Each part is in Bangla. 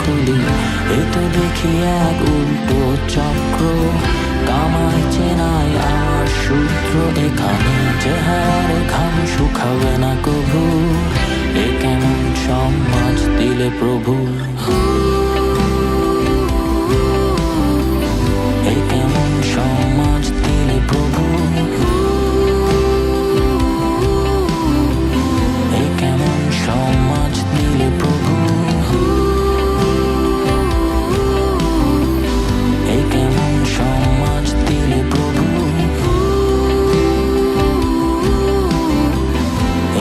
খুলি, এ তো দেখি এক উল্টো চক্র। কামাই চেনাই আমার সূত্র এখানে, চেহারে ঘাম শুকাবে না কভু। এ কেমন সমাজ দিলে প্রভু, এ কেমন সমাজ দিলে প্রভু, এ কেমন সমাজ দিলে প্রভু, এ কেমন সমাজ দিলে প্রভু,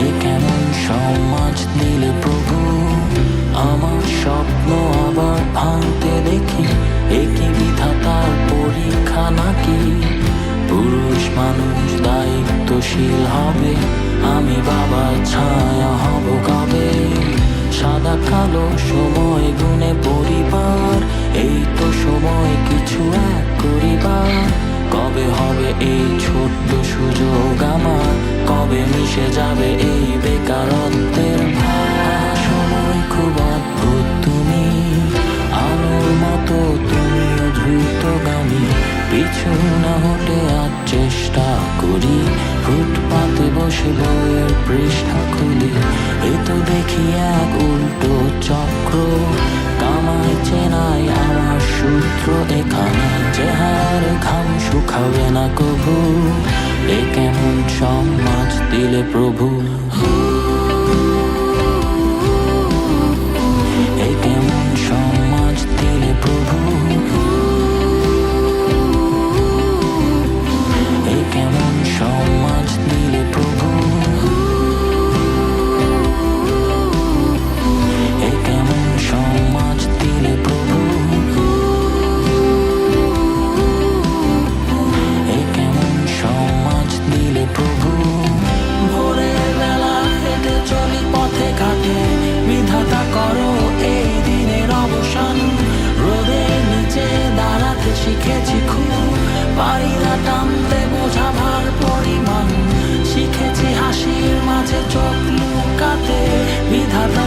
এ কেমন সমাজ দিলে প্রভু। আমার স্বপ্ন আবার ভাঙতে দেখি, এ কি বিধাতার পরীক্ষা নাকি? পুরুষ মানুষ দায়িত্বশীল হবে, আমি বাবা ছায়া হব কবে? সাদা কালো সময় গুনে পরিবার, এই তো সময় কিছু এক করিবার। কবে হবে এই ছোট্ট সুযোগ আমার, কবে মিশে যাবে এই বেকারত্বের ভার? সময় খুব অদ্ভুত, তুমি আলোর মতো, তুমিও দ্রুতগামী। পিছু না হটে আজ চেষ্টা করি, ফুটপাতে বসে বইয়ের পৃষ্ঠা খুলি, এ তো দেখি এক উল্টো চক্র। কামাই চেনাই আমার সূত্র এখানে, চেহারে ঘাম শুকাবে না কভু। এ কেমন সমাজ দিলে প্রভু, এ কেমন সমাজ দিলে প্রভু, এ কেমন সমাজ দিলে প্রভু, এ কেমন সমাজ দিলে প্রভু, এ কেমন সমাজ দিলে প্রভু। ভোরের বেলা হেঁটে চলি পথে ঘাটে, বিধাতা করো এই দিনের অবসান। রোদের নিচে দাঁড়াতে শিখেছি খুব, পারি না টানতে বোঝা ভার পরিমাণ। শিখেছি হাসির মাঝে চোখ লুকাতে, বিধাতা